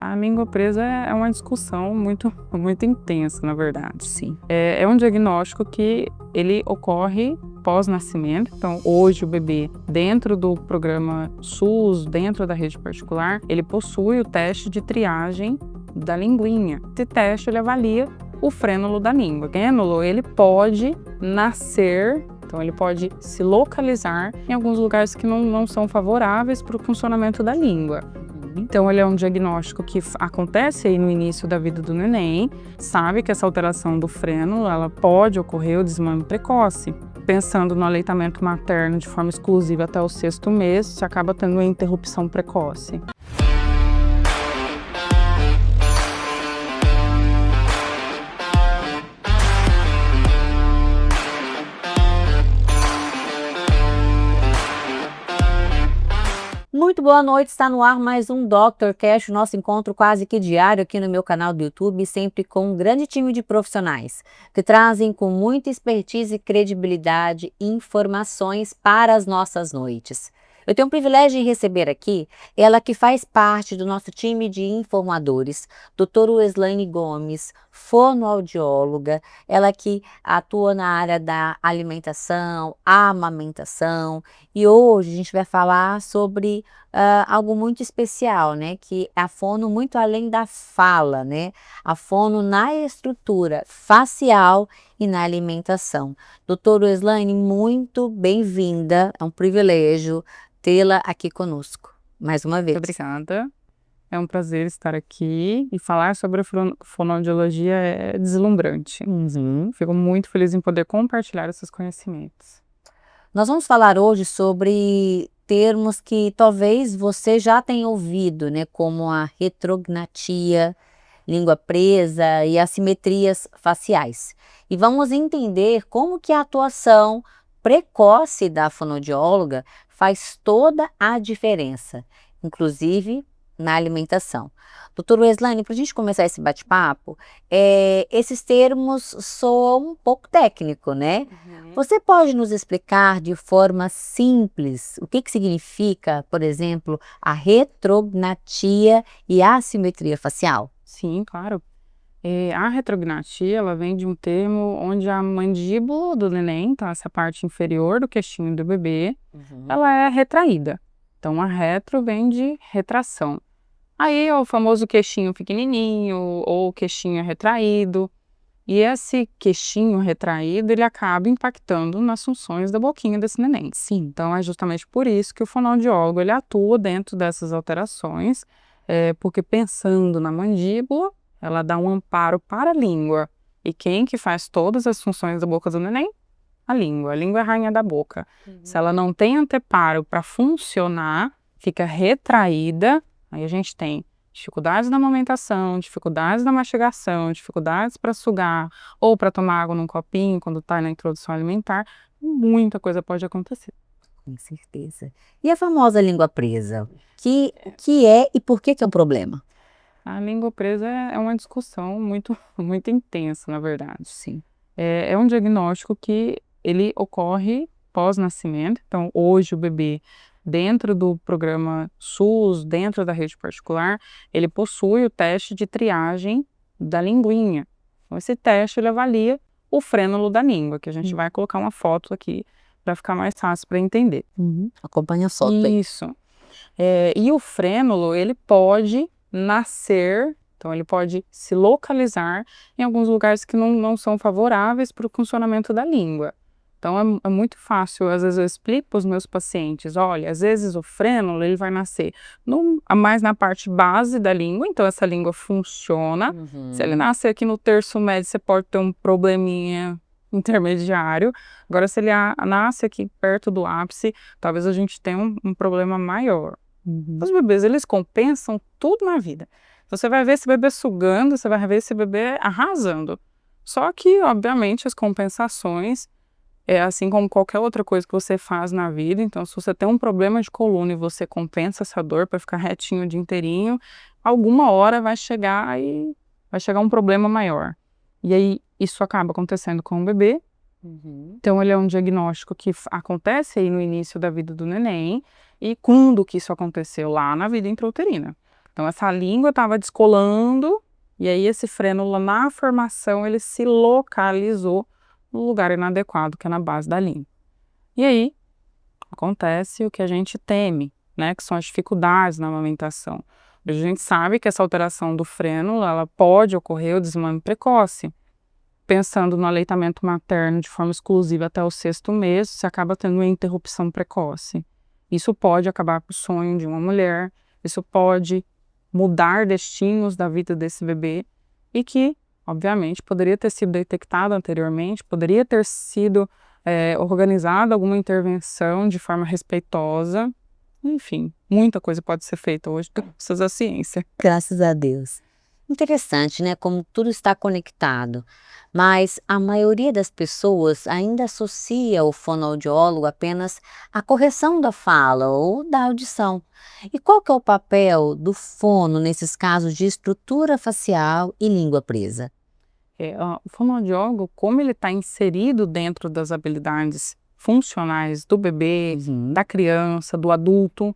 A língua presa é uma discussão muito intensa, na verdade. Sim. É um diagnóstico que ele ocorre pós-nascimento. Então, hoje o bebê, dentro do programa SUS, dentro da rede particular, ele possui o teste de triagem da linguinha. Esse teste, ele avalia o frênulo da língua. O frênulo, ele pode nascer, então ele pode se localizar em alguns lugares que não são favoráveis para o funcionamento da língua. Então, ele é um diagnóstico que acontece aí no início da vida do neném, sabe que essa alteração do frênulo, ela pode ocorrer o desmame precoce. Pensando no aleitamento materno de forma exclusiva até o 6º mês, você acaba tendo uma interrupção precoce. Muito boa noite, está no ar mais um Dr. Cash, nosso encontro quase que diário aqui no meu canal do YouTube, sempre com um grande time de profissionais que trazem com muita expertise e credibilidade informações para as nossas noites. Eu tenho o privilégio de receber aqui ela que faz parte do nosso time de informadores, doutora Weslaine Gomes, fonoaudióloga, ela que atua na área da alimentação, amamentação, e hoje a gente vai falar sobre algo muito especial, né? Que é a fono muito além da fala, né? A fono na estrutura facial e na alimentação. Doutora Weslaine, muito bem-vinda, é um privilégio tê-la aqui conosco, mais uma vez. Muito obrigada. É um prazer estar aqui e falar sobre a fonoaudiologia é deslumbrante. Fico muito feliz em poder compartilhar esses conhecimentos. Nós vamos falar hoje sobre termos que talvez você já tenha ouvido, né, como a retrognatia, língua presa e assimetrias faciais. E vamos entender como que a atuação precoce da fonoaudióloga faz toda a diferença, inclusive na alimentação. Doutora Weslaine, para a gente começar esse bate-papo, esses termos soam um pouco técnico, né? Você pode nos explicar de forma simples o que significa, por exemplo, a retrognatia e a assimetria facial? Sim, claro. A retrognatia, ela vem de um termo onde a mandíbula do neném, então essa parte inferior do queixinho do bebê, ela é retraída. Então, a retro vem de retração. Aí é o famoso queixinho pequenininho ou queixinho retraído. E esse queixinho retraído, ele acaba impactando nas funções da boquinha desse neném. Sim. Então, é justamente por isso que o fonoaudiólogo, ele atua dentro dessas alterações, porque pensando na mandíbula, ela dá um amparo para a língua. E quem que faz todas as funções da boca do neném? A língua. A língua é a rainha da boca. Se ela não tem anteparo para funcionar, fica retraída, aí a gente tem dificuldades na amamentação, dificuldades na mastigação, dificuldades para sugar ou para tomar água num copinho quando está na introdução alimentar. Muita coisa pode acontecer. Com certeza. E a famosa língua presa? O que é e por que é um problema? A língua presa é uma discussão muito intensa, na verdade. Sim. É um diagnóstico que ele ocorre pós-nascimento. Então, hoje o bebê, dentro do programa SUS, dentro da rede particular, ele possui o teste de triagem da linguinha. Então, esse teste, ele avalia o frênulo da língua, que a gente vai colocar uma foto aqui para ficar mais fácil para entender. Acompanha a foto aí. Isso. E o frênulo, ele pode nascer, então ele pode se localizar em alguns lugares que não são favoráveis para o funcionamento da língua. Então é muito fácil, às vezes eu explico para os meus pacientes, olha, às vezes o frênulo ele vai nascer mais na parte base da língua, então essa língua funciona. Se ele nascer aqui no terço médio, você pode ter um probleminha intermediário. Agora, se ele nasce aqui perto do ápice, talvez a gente tenha um problema maior. Os bebês, eles compensam tudo na vida. Você vai ver esse bebê sugando, você vai ver esse bebê arrasando. Só que, obviamente, as compensações é assim como qualquer outra coisa que você faz na vida. Então, se você tem um problema de coluna e você compensa essa dor para ficar retinho o dia inteirinho, alguma hora vai chegar um problema maior. E aí, isso acaba acontecendo com o bebê. Então, ele é um diagnóstico que acontece aí no início da vida do neném e quando que isso aconteceu lá na vida intrauterina. Então essa língua estava descolando e aí esse frênulo na formação ele se localizou no lugar inadequado, que é na base da língua. E aí acontece o que a gente teme, né, que são as dificuldades na amamentação. A gente sabe que essa alteração do frênulo, ela pode ocorrer o desmame precoce. Pensando no aleitamento materno de forma exclusiva até o 6º mês, você acaba tendo uma interrupção precoce. Isso pode acabar com o sonho de uma mulher, isso pode mudar destinos da vida desse bebê e que, obviamente, poderia ter sido detectado anteriormente, poderia ter sido organizada alguma intervenção de forma respeitosa. Enfim, muita coisa pode ser feita hoje graças à ciência. Graças a Deus. Interessante, né, como tudo está conectado, mas a maioria das pessoas ainda associa o fonoaudiólogo apenas à correção da fala ou da audição. E qual que é o papel do fono nesses casos de estrutura facial e língua presa? O fonoaudiólogo, como ele está inserido dentro das habilidades funcionais do bebê, da criança, do adulto,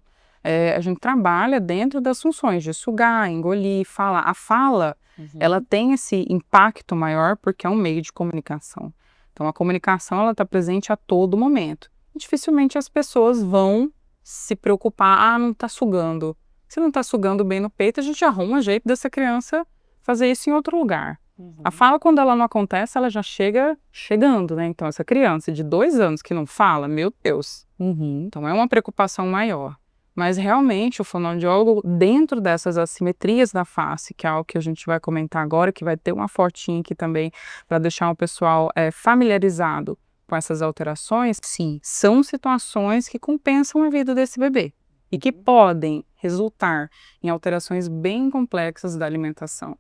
a gente trabalha dentro das funções de sugar, engolir, falar. A fala, ela tem esse impacto maior porque é um meio de comunicação. Então, a comunicação, ela está presente a todo momento. Dificilmente as pessoas vão se preocupar, não está sugando. Se não está sugando bem no peito, a gente arruma jeito dessa criança fazer isso em outro lugar. A fala, quando ela não acontece, ela já chega chegando, né? Então, essa criança de 2 anos que não fala, meu Deus. Então, é uma preocupação maior. Mas, realmente, o fonoaudiólogo, dentro dessas assimetrias da face, que é algo que a gente vai comentar agora, que vai ter uma fotinha aqui também, para deixar o pessoal familiarizado com essas alterações, sim, são situações que compensam a vida desse bebê e que podem resultar em alterações bem complexas da alimentação.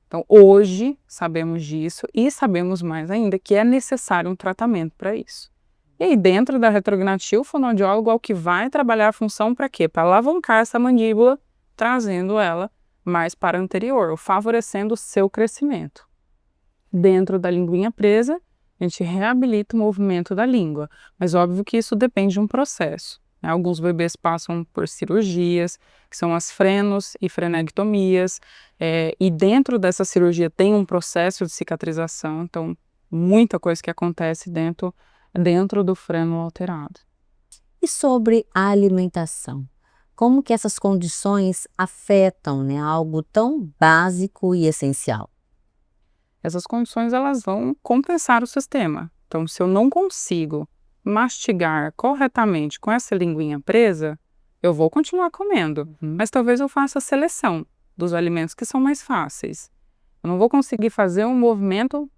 Então, hoje, sabemos disso e sabemos mais ainda que é necessário um tratamento para isso. E aí, dentro da retrognatia, o fonoaudiólogo é o que vai trabalhar a função para quê? Para alavancar essa mandíbula, trazendo ela mais para o anterior, ou favorecendo o seu crescimento. Dentro da linguinha presa, a gente reabilita o movimento da língua, mas óbvio que isso depende de um processo. Alguns bebês passam por cirurgias, que são as frenos e frenectomias, e dentro dessa cirurgia tem um processo de cicatrização, então muita coisa que acontece dentro do frênulo alterado. E sobre a alimentação? Como que essas condições afetam, né, algo tão básico e essencial? Essas condições, elas vão compensar o sistema. Então, se eu não consigo mastigar corretamente com essa linguinha presa, eu vou continuar comendo, mas talvez eu faça a seleção dos alimentos que são mais fáceis. Eu não vou conseguir fazer um movimento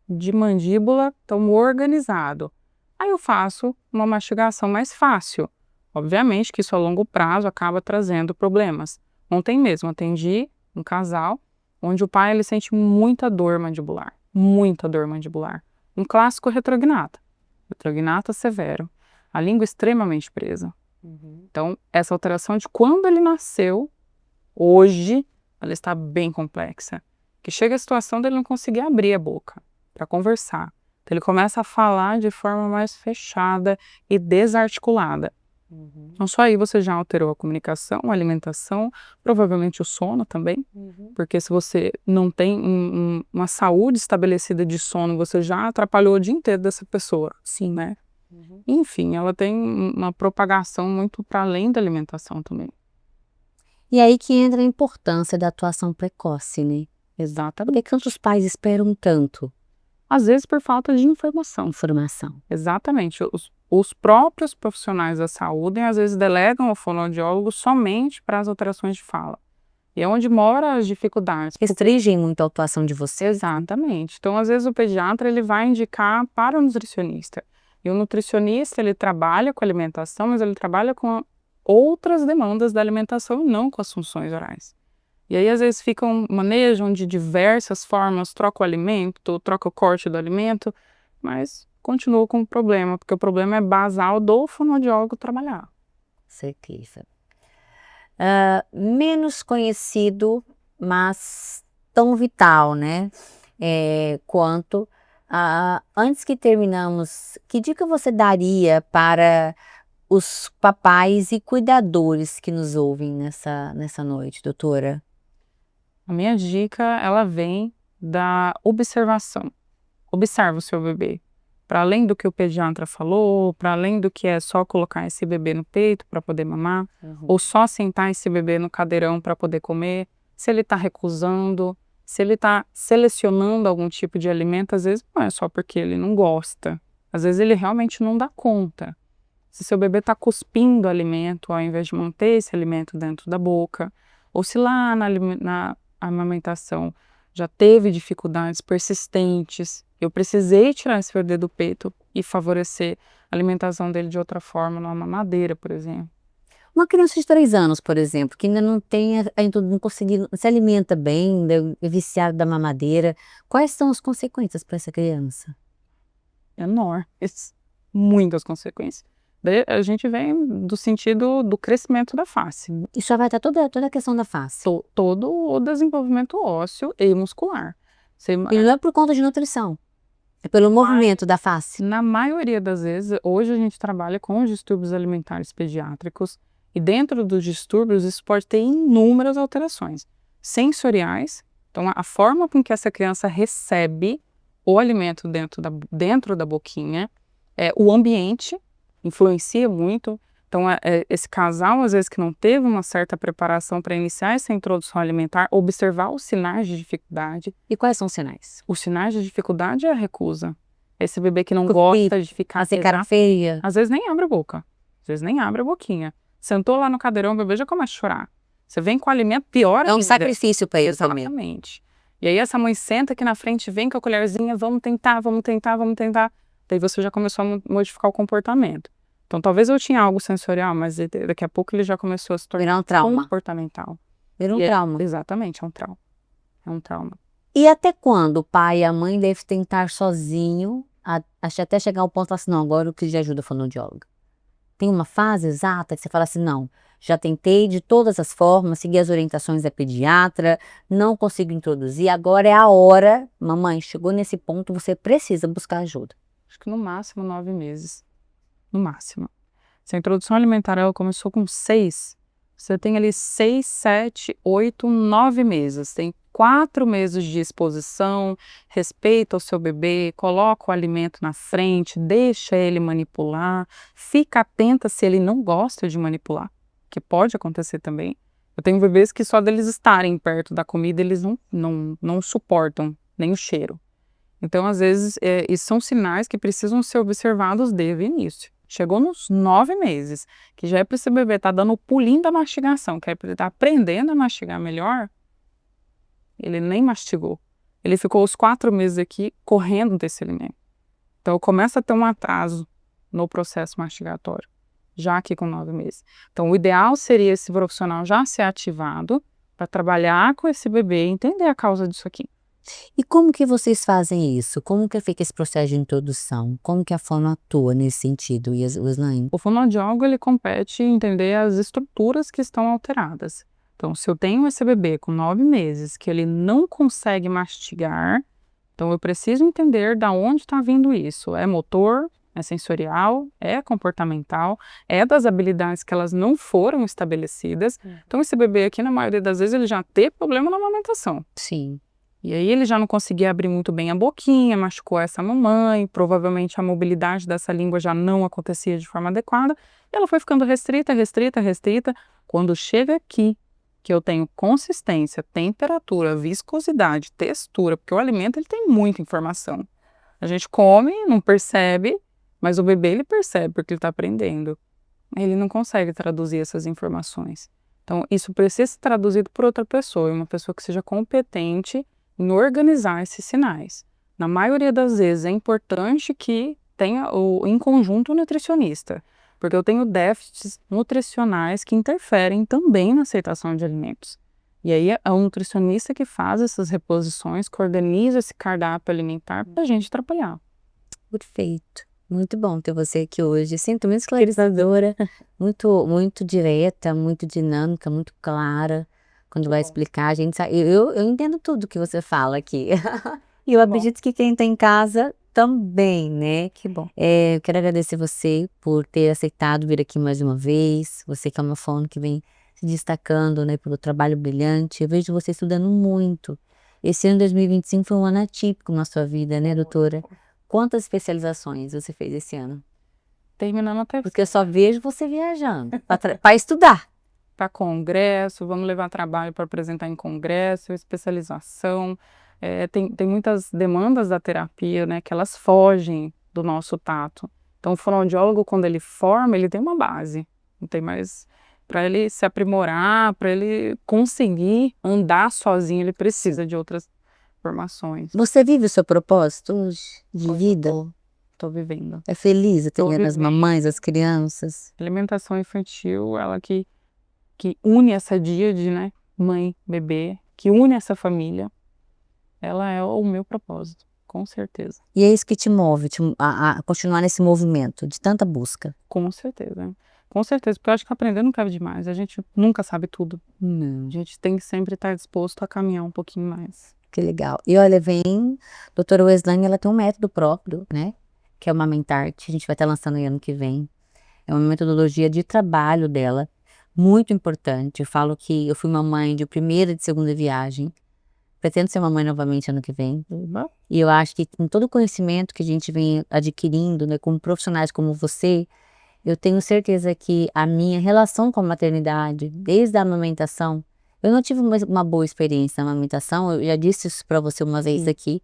de mandíbula tão organizado. Aí eu faço uma mastigação mais fácil. Obviamente que isso a longo prazo acaba trazendo problemas. Ontem mesmo atendi um casal onde o pai ele sente muita dor mandibular, muita dor mandibular. Um clássico retrognata severo, a língua extremamente presa. Então, essa alteração de quando ele nasceu, hoje, ela está bem complexa. Que chega a situação dele não conseguir abrir a boca para conversar. Então, ele começa a falar de forma mais fechada e desarticulada. Então, só aí você já alterou a comunicação, a alimentação, provavelmente o sono também, porque se você não tem uma saúde estabelecida de sono, você já atrapalhou o dia inteiro dessa pessoa. Sim, né? Enfim, ela tem uma propagação muito para além da alimentação também. E aí que entra a importância da atuação precoce, né? Exatamente. Por que tantos pais esperam tanto? Às vezes por falta de informação. Exatamente. Os próprios profissionais da saúde, às vezes, delegam ao fonoaudiólogo somente para as alterações de fala. E é onde moram as dificuldades. Restringem muito a atuação de vocês? Exatamente. Então, às vezes, o pediatra ele vai indicar para o nutricionista. E o nutricionista, ele trabalha com alimentação, mas ele trabalha com outras demandas da alimentação e não com as funções orais. E aí, às vezes, manejam de diversas formas, troca o alimento, troca o corte do alimento, mas continua com o problema, porque o problema é basal do fonoaudiólogo trabalhar. Certeza. Menos conhecido, mas tão vital, né? Antes que terminamos, que dica você daria para os papais e cuidadores que nos ouvem nessa noite, doutora? A minha dica, ela vem da observação. Observa o seu bebê. Para além do que o pediatra falou, para além do que é só colocar esse bebê no peito para poder mamar, ou só sentar esse bebê no cadeirão para poder comer, se ele está recusando, se ele está selecionando algum tipo de alimento, às vezes não é só porque ele não gosta, às vezes ele realmente não dá conta. Se seu bebê está cuspindo alimento ao invés de manter esse alimento dentro da boca, ou se lá na amamentação já teve dificuldades persistentes, eu precisei tirar esse bebê do peito e favorecer a alimentação dele de outra forma, numa mamadeira, por exemplo. Uma criança de 3 anos, por exemplo, que ainda não tem, ainda não conseguiu, não se alimenta bem, ainda é viciado da mamadeira, quais são as consequências para essa criança? Enormes, muitas consequências. Daí a gente vem do sentido do crescimento da face, E só vai estar toda a questão da face. todo o desenvolvimento ósseo e muscular. Você E não é por conta de nutrição, é pelo movimento da face. Na maioria das vezes, hoje a gente trabalha com os distúrbios alimentares pediátricos e dentro dos distúrbios isso pode ter inúmeras alterações sensoriais. Então, a forma com que essa criança recebe o alimento dentro da boquinha, o ambiente influencia muito. Então, esse casal, às vezes, que não teve uma certa preparação para iniciar essa introdução alimentar, observar os sinais de dificuldade. E quais são os sinais? Os sinais de dificuldade é a recusa. Esse bebê que não gosta de ficar... Fazer cara feia. Às vezes nem abre a boca. Às vezes nem abre a boquinha. Sentou lá no cadeirão, o bebê já começa a chorar. Você vem com o alimento, pior ainda. É um sacrifício para eles também. Exatamente. E aí essa mãe senta aqui na frente, vem com a colherzinha, vamos tentar, vamos tentar, vamos tentar. Daí você já começou a modificar o comportamento. Então talvez eu tinha algo sensorial, mas daqui a pouco ele já começou a se tornar Virar um trauma. comportamental. Vira um trauma. Exatamente, é um trauma. É um trauma. E até quando o pai e a mãe devem tentar sozinho, até chegar ao ponto assim, não, agora eu preciso de ajuda fonoaudióloga? Tem uma fase exata que você fala assim, não, já tentei de todas as formas, segui as orientações da pediatra, não consigo introduzir, agora é a hora, mamãe, chegou nesse ponto, você precisa buscar ajuda. Acho que no máximo 9 meses. No máximo. Se a introdução alimentar ela começou com 6, você tem ali 6, 7, 8, 9 meses. Tem 4 meses de exposição, respeita o seu bebê, coloca o alimento na frente, deixa ele manipular, fica atenta se ele não gosta de manipular, que pode acontecer também. Eu tenho bebês que só deles estarem perto da comida, eles não suportam nem o cheiro. Então, às vezes, isso são sinais que precisam ser observados desde o início. Chegou nos 9 meses, que já é para esse bebê estar dando o pulinho da mastigação, que é para ele estar aprendendo a mastigar melhor, ele nem mastigou. Ele ficou os 4 meses aqui correndo desse alimento. Então, começa a ter um atraso no processo mastigatório, já aqui com 9 meses. Então, o ideal seria esse profissional já ser ativado para trabalhar com esse bebê e entender a causa disso aqui. E como que vocês fazem isso? Como que fica esse processo de introdução? Como que a fono atua nesse sentido, Weslaine? O fonoaudiólogo, ele compete em entender as estruturas que estão alteradas. Então, se eu tenho esse bebê com 9 meses que ele não consegue mastigar, então eu preciso entender de onde está vindo isso. É motor, é sensorial, é comportamental, é das habilidades que elas não foram estabelecidas. Então, esse bebê aqui, na maioria das vezes, ele já tem problema na amamentação. Sim. E aí ele já não conseguia abrir muito bem a boquinha, machucou essa mamãe, provavelmente a mobilidade dessa língua já não acontecia de forma adequada, e ela foi ficando restrita, restrita, restrita. Quando chega aqui, que eu tenho consistência, temperatura, viscosidade, textura, porque o alimento ele tem muita informação. A gente come, não percebe, mas o bebê ele percebe porque ele está aprendendo. Ele não consegue traduzir essas informações. Então isso precisa ser traduzido por outra pessoa, uma pessoa que seja competente em organizar esses sinais. Na maioria das vezes é importante que tenha em conjunto o nutricionista, porque eu tenho déficits nutricionais que interferem também na aceitação de alimentos. E aí é o nutricionista que faz essas reposições, que organiza esse cardápio alimentar para a gente trabalhar. Perfeito. Muito bom ter você aqui hoje. Sinto muito esclarecedora, muito direta, muito dinâmica, muito clara. Quando vai explicar, a gente sabe, eu entendo tudo que você fala aqui. E eu acredito que quem está em casa também, né? Que bom. Eu quero agradecer você por ter aceitado vir aqui mais uma vez. Você que é uma fono que vem se destacando, né, pelo trabalho brilhante. Eu vejo você estudando muito. Esse ano 2025 foi um ano atípico na sua vida, né, doutora? Quantas especializações você fez esse ano? Terminando a terceira. Porque eu só vejo você viajando para estudar. Para congresso, vamos levar trabalho para apresentar em congresso, especialização. Tem muitas demandas da terapia, né, que elas fogem do nosso tato. Então, o fonoaudiólogo, quando ele forma, ele tem uma base. Não tem mais... Para ele se aprimorar, para ele conseguir andar sozinho, ele precisa de outras formações. Você vive o seu propósito hoje de vida? Estou vivendo. É feliz atendendo as mamães, as crianças? Alimentação infantil, ela que une essa díade, né? Mãe, bebê, que une essa família. Ela é o meu propósito, com certeza. E é isso que te move a continuar nesse movimento de tanta busca? Com certeza. Com certeza, porque eu acho que aprender não cabe demais. A gente nunca sabe tudo. Não. A gente tem que sempre estar disposto a caminhar um pouquinho mais. Que legal. E olha, doutora Weslane, ela tem um método próprio, né? Que é o Amamentarte. A gente vai estar lançando ano que vem. É uma metodologia de trabalho dela, muito importante. Eu falo que eu fui mamãe de primeira e de segunda viagem. Pretendo ser mamãe novamente ano que vem. E eu acho que com todo o conhecimento que a gente vem adquirindo, né, com profissionais como você, eu tenho certeza que a minha relação com a maternidade, desde a amamentação, eu não tive uma boa experiência na amamentação, eu já disse isso para você uma vez aqui.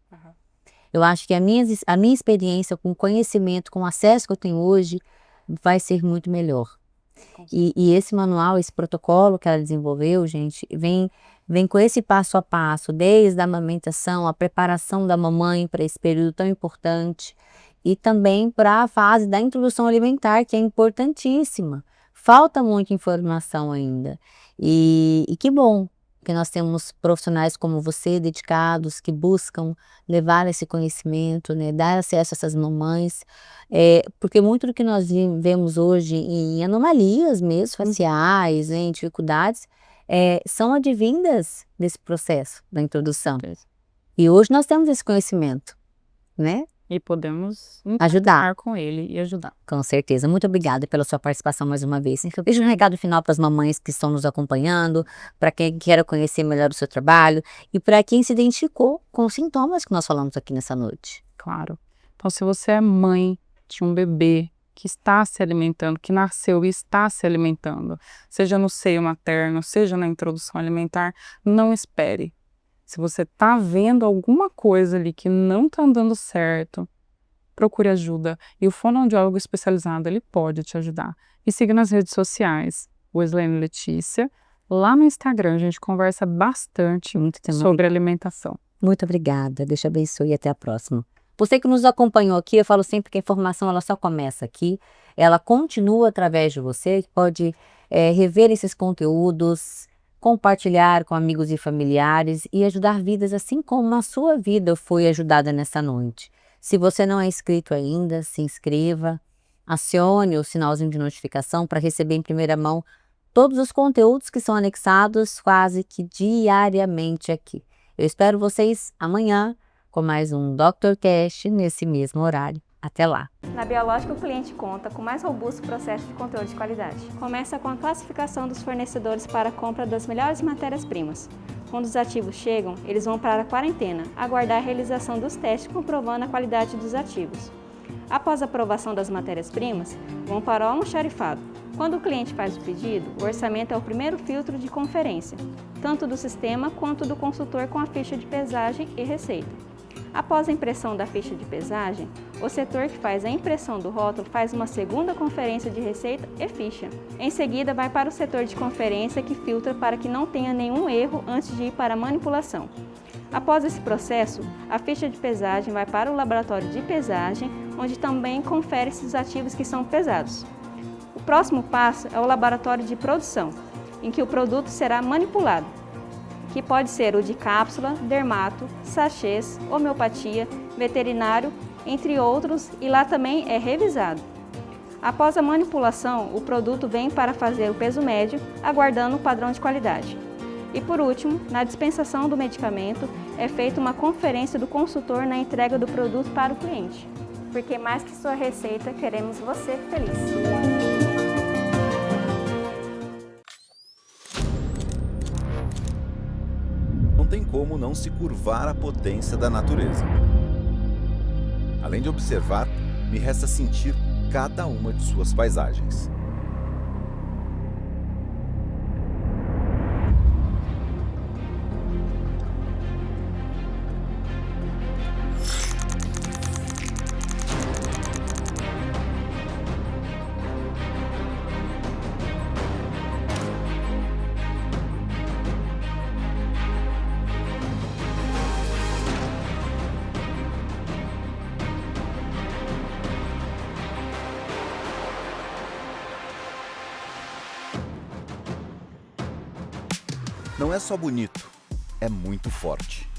Eu acho que a minha experiência com o conhecimento, com o acesso que eu tenho hoje, vai ser muito melhor. E esse manual, esse protocolo que ela desenvolveu, gente, vem com esse passo a passo, desde a amamentação, a preparação da mamãe para esse período tão importante, e também para a fase da introdução alimentar, que é importantíssima. Falta muita informação ainda. E que bom que nós temos profissionais como você, dedicados, que buscam levar esse conhecimento, né, dar acesso a essas mamães, porque muito do que nós vemos hoje em anomalias mesmo, faciais, em dificuldades, são advindas desse processo da introdução. E hoje nós temos esse conhecimento, né? E podemos ajudar com ele e ajudar. Com certeza. Muito obrigada pela sua participação mais uma vez. Deixa um recado final para as mamães que estão nos acompanhando, para quem quer conhecer melhor o seu trabalho e para quem se identificou com os sintomas que nós falamos aqui nessa noite. Claro. Então, se você é mãe de um bebê que está se alimentando, que nasceu e está se alimentando, seja no seio materno, seja na introdução alimentar, não espere. Se você está vendo alguma coisa ali que não está andando certo, procure ajuda. E o fonoaudiólogo especializado, ele pode te ajudar. E siga nas redes sociais, Weslane Letícia. Lá no Instagram a gente conversa bastante sobre alimentação. Muito obrigada, Deus te abençoe e até a próxima. Você que nos acompanhou aqui, eu falo sempre que a informação ela só começa aqui, ela continua através de você, que pode rever esses conteúdos, compartilhar com amigos e familiares e ajudar vidas assim como a sua vida foi ajudada nessa noite. Se você não é inscrito ainda, se inscreva, acione o sinalzinho de notificação para receber em primeira mão todos os conteúdos que são anexados quase que diariamente aqui. Eu espero vocês amanhã com mais um Dr. Cash nesse mesmo horário. Até lá! Na Biológica, o cliente conta com o mais robusto processo de controle de qualidade. Começa com a classificação dos fornecedores para a compra das melhores matérias-primas. Quando os ativos chegam, eles vão para a quarentena, aguardar a realização dos testes comprovando a qualidade dos ativos. Após a aprovação das matérias-primas, vão para o almoxarifado. Quando o cliente faz o pedido, o orçamento é o primeiro filtro de conferência, tanto do sistema quanto do consultor com a ficha de pesagem e receita. Após a impressão da ficha de pesagem, o setor que faz a impressão do rótulo faz uma segunda conferência de receita e ficha. Em seguida, vai para o setor de conferência que filtra para que não tenha nenhum erro antes de ir para a manipulação. Após esse processo, a ficha de pesagem vai para o laboratório de pesagem, onde também confere se os ativos que são pesados. O próximo passo é o laboratório de produção, em que o produto será manipulado, que pode ser o de cápsula, dermato, sachês, homeopatia, veterinário, entre outros, e lá também é revisado. Após a manipulação, o produto vem para fazer o peso médio, aguardando o padrão de qualidade. E por último, na dispensação do medicamento, é feita uma conferência do consultor na entrega do produto para o cliente. Porque mais que sua receita, queremos você feliz. Não tem como não se curvar à potência da natureza. Além de observar, me resta sentir cada uma de suas paisagens. Não é só bonito, é muito forte.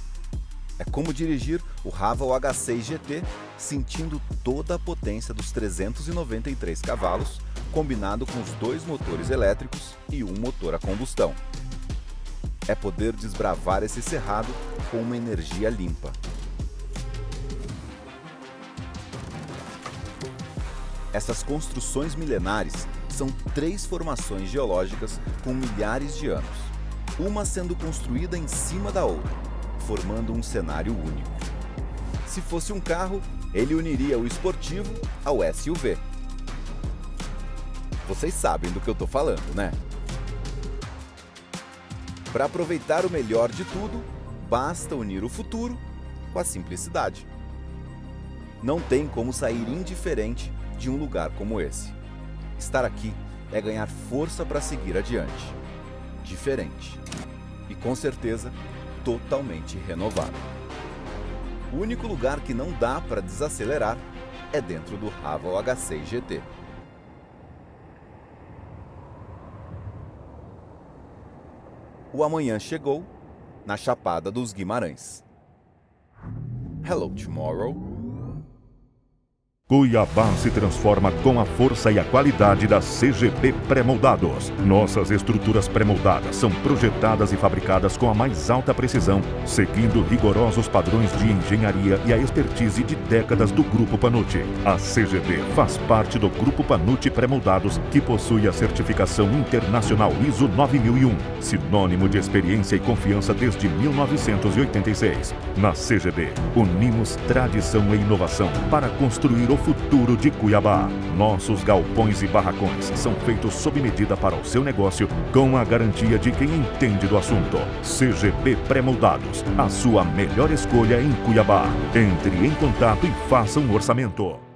É como dirigir o Haval H6 GT sentindo toda a potência dos 393 cavalos, combinado com os 2 motores elétricos e um motor a combustão. É poder desbravar esse cerrado com uma energia limpa. Essas construções milenares são 3 formações geológicas com milhares de anos, uma sendo construída em cima da outra, formando um cenário único. Se fosse um carro, ele uniria o esportivo ao SUV. Vocês sabem do que eu estou falando, né? Para aproveitar o melhor de tudo, basta unir o futuro com a simplicidade. Não tem como sair indiferente de um lugar como esse. Estar aqui é ganhar força para seguir adiante. Diferente. E com certeza, totalmente renovado. O único lugar que não dá para desacelerar é dentro do Haval H6 GT. O amanhã chegou na Chapada dos Guimarães. Hello, tomorrow. Cuiabá se transforma com a força e a qualidade da CGB Pré-Moldados. Nossas estruturas pré-moldadas são projetadas e fabricadas com a mais alta precisão, seguindo rigorosos padrões de engenharia e a expertise de décadas do Grupo Panucci. A CGB faz parte do Grupo Panucci Pré-Moldados, que possui a certificação internacional ISO 9001, sinônimo de experiência e confiança desde 1986. Na CGB, unimos tradição e inovação para construir o futuro de Cuiabá. Nossos galpões e barracões são feitos sob medida para o seu negócio, com a garantia de quem entende do assunto. CGB Pré-Moldados, a sua melhor escolha em Cuiabá. Entre em contato e faça um orçamento.